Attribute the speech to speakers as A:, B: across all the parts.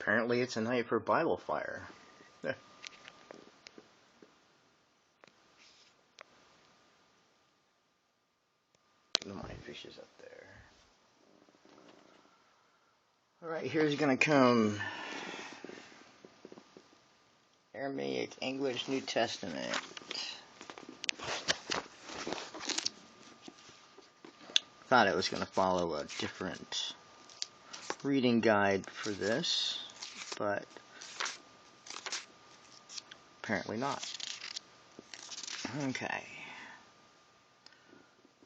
A: Apparently it's a night for Bible fire. The mind fishes up there. Alright, here's gonna come Aramaic, English, New Testament. Thought it was gonna follow a different reading guide for this, but apparently not. Okay.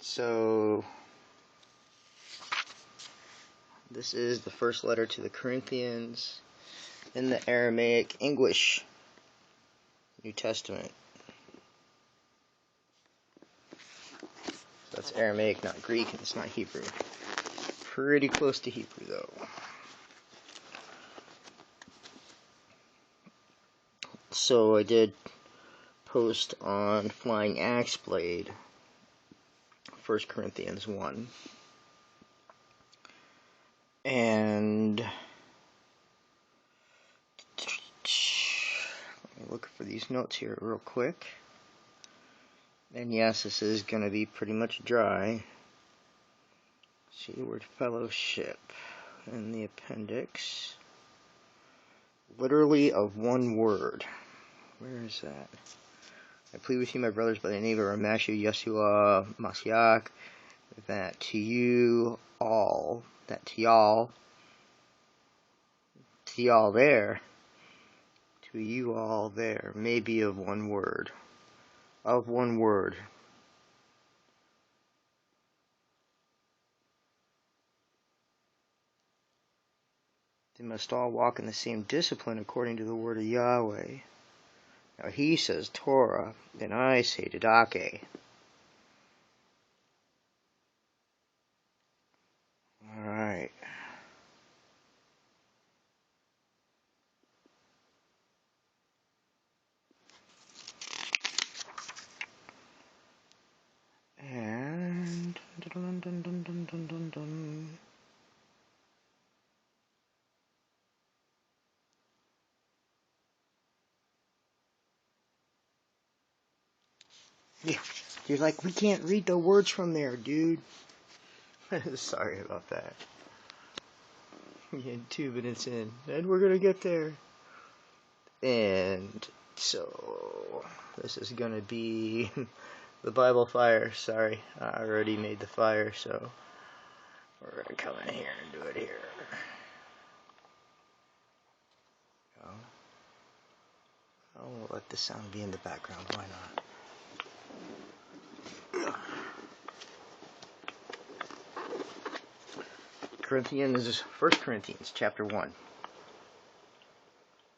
A: So, this is the first letter to the Corinthians in the Aramaic, English, New Testament. So that's Aramaic, not Greek, and it's not Hebrew. Pretty close to Hebrew, though. So I did post on Flying Axe Blade, 1 Corinthians 1. And let me look for these notes here real quick. And yes, this is going to be pretty much dry. See the word fellowship in the appendix. Literally of one word. Where is that? I plead with you, my brothers, by the name of our Master Yeshua Mashiach, that to you all, that to y'all there, to you all there, may be of one word. Of one word. They must all walk in the same discipline according to the word of Yahweh. Now he says Torah, and I say Didache. Alright. And dun, dun, dun, dun, dun, dun, dun. Yeah, you're like, we can't read the words from there, dude. Sorry about that. Yeah, 2 minutes in, and we're gonna get there. And so, this is gonna be the Bible fire. Sorry, I already made the fire, so we're gonna come in here and do it here. I'll let the sound be in the background, why not? Corinthians, 1 Corinthians chapter 1.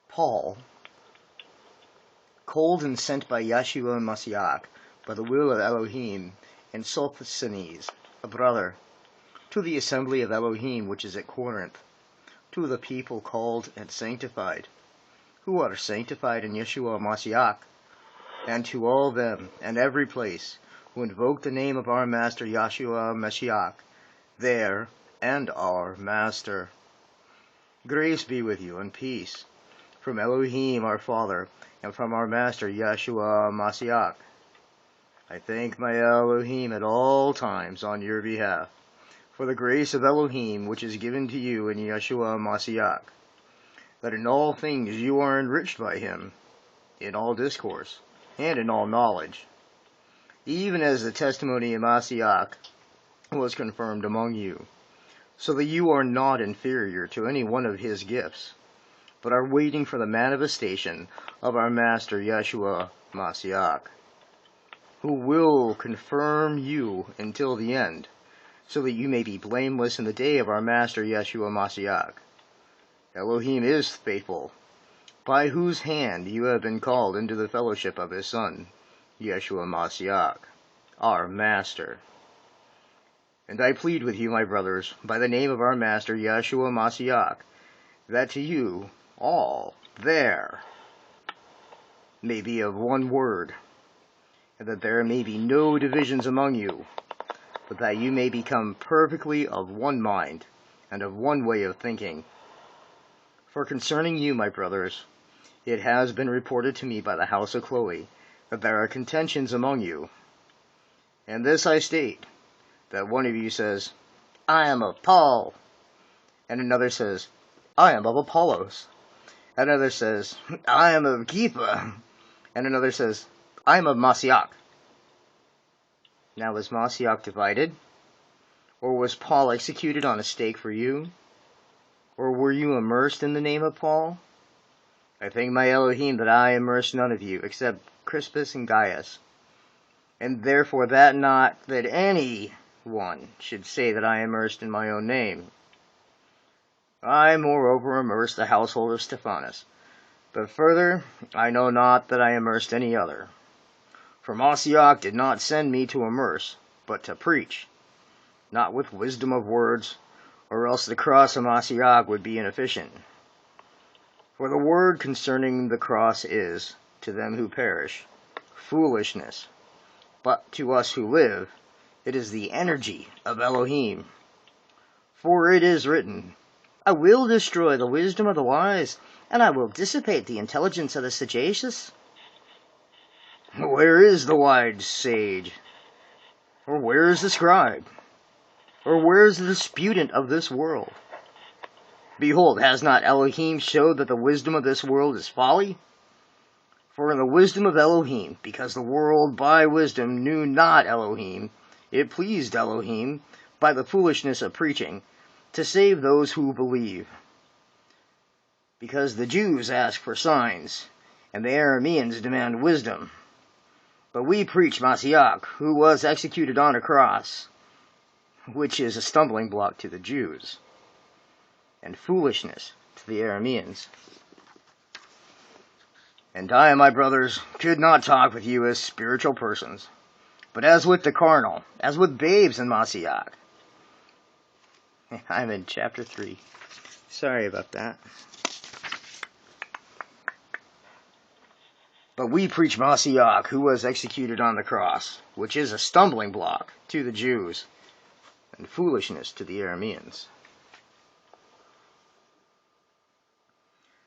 A: Paul, called and sent by Yeshua Mashiach, by the will of Elohim, and Sosthenes, a brother, to the assembly of Elohim which is at Corinth, to the people called and sanctified, who are sanctified in Yeshua Mashiach, and to all them and every place who invoke the name of our Master Yeshua Mashiach, their and our Master. Grace be with you and peace from Elohim our Father and from our Master Yeshua Mashiach. I thank my Elohim at all times on your behalf for the grace of Elohim which is given to you in Yeshua Mashiach, that in all things you are enriched by him, in all discourse and in all knowledge, even as the testimony of Mashiach was confirmed among you, so that you are not inferior to any one of his gifts, but are waiting for the manifestation of our Master Yeshua Mashiach, who will confirm you until the end, so that you may be blameless in the day of our Master Yeshua Mashiach. Elohim is faithful, by whose hand you have been called into the fellowship of his Son, Yeshua Mashiach, our Master. And I plead with you, my brothers, by the name of our Master Yeshua Mashiach, that to you all there may be of one word, and that there may be no divisions among you, but that you may become perfectly of one mind and of one way of thinking. For concerning you, my brothers, it has been reported to me by the house of Chloe that there are contentions among you. And this I state, that one of you says, I am of Paul, and another says, I am of Apollos, and another says, I am of Kepha, and another says, I am of Masiach. Now was Masiach divided? Or was Paul executed on a stake for you? Or were you immersed in the name of Paul? I thank my Elohim that I immersed none of you, except Crispus and Gaius. And therefore that not that any one should say that I immersed in my own name. I moreover immersed the household of Stephanas. But further, I know not that I immersed any other. For Masiach did not send me to immerse, but to preach, not with wisdom of words, or else the cross of Masiach would be inefficient. For the word concerning the cross is, to them who perish, foolishness, but to us who live, it is the energy of Elohim. For it is written, I will destroy the wisdom of the wise, and I will dissipate the intelligence of the sagacious. Where is the wise sage? Or where is the scribe? Or where is the disputant of this world? Behold, has not Elohim showed that the wisdom of this world is folly? For in the wisdom of Elohim, because the world by wisdom knew not Elohim, it pleased Elohim, by the foolishness of preaching, to save those who believe. Because the Jews ask for signs, and the Arameans demand wisdom. But we preach Masiach, who was executed on a cross, which is a stumbling block to the Jews, and foolishness to the Arameans. And I, my brothers, could not talk with you as spiritual persons, but as with the carnal, as with babes in Masiach. I'm in chapter 3. Sorry about that. But we preach Masiach, who was executed on the cross, which is a stumbling block to the Jews, and foolishness to the Arameans.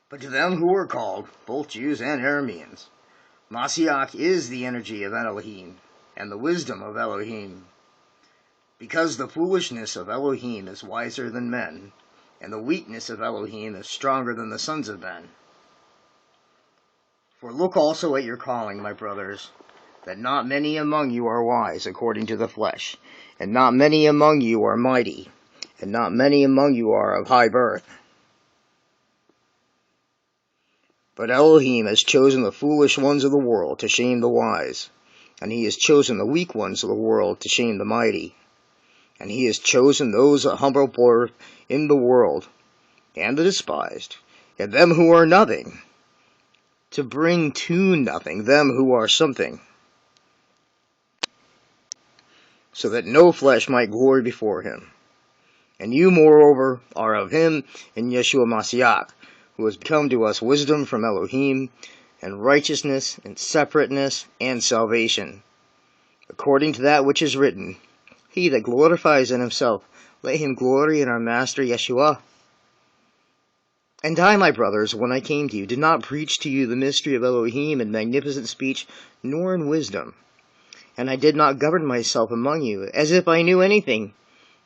A: But to them who are called, both Jews and Arameans, Masiach is the energy of Elohim, and the wisdom of Elohim. Because the foolishness of Elohim is wiser than men, and the weakness of Elohim is stronger than the sons of men. For look also at your calling, my brothers, that not many among you are wise according to the flesh, and not many among you are mighty, and not many among you are of high birth. But Elohim has chosen the foolish ones of the world to shame the wise, and he has chosen the weak ones of the world to shame the mighty. And he has chosen those of humble birth in the world, and the despised, and them who are nothing, to bring to nothing them who are something, so that no flesh might glory before him. And you, moreover, are of him in Yeshua Masiach, who has become to us wisdom from Elohim, and righteousness, and separateness, and salvation, according to that which is written, He that glorifies in himself, let him glory in our Master Yeshua. And I, my brothers, when I came to you, did not preach to you the mystery of Elohim in magnificent speech, nor in wisdom. And I did not govern myself among you, as if I knew anything,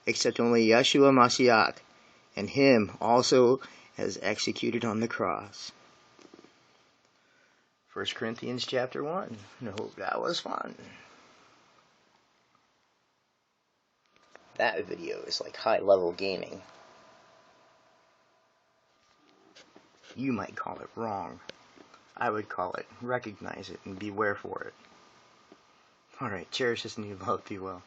A: except only Yeshua Masiach, and him also as executed on the cross. 1 Corinthians chapter 1. I hope that was fun. That video is like high-level gaming. You might call it wrong. I would call it recognize it and beware for it. Alright, cherish this new love, be well.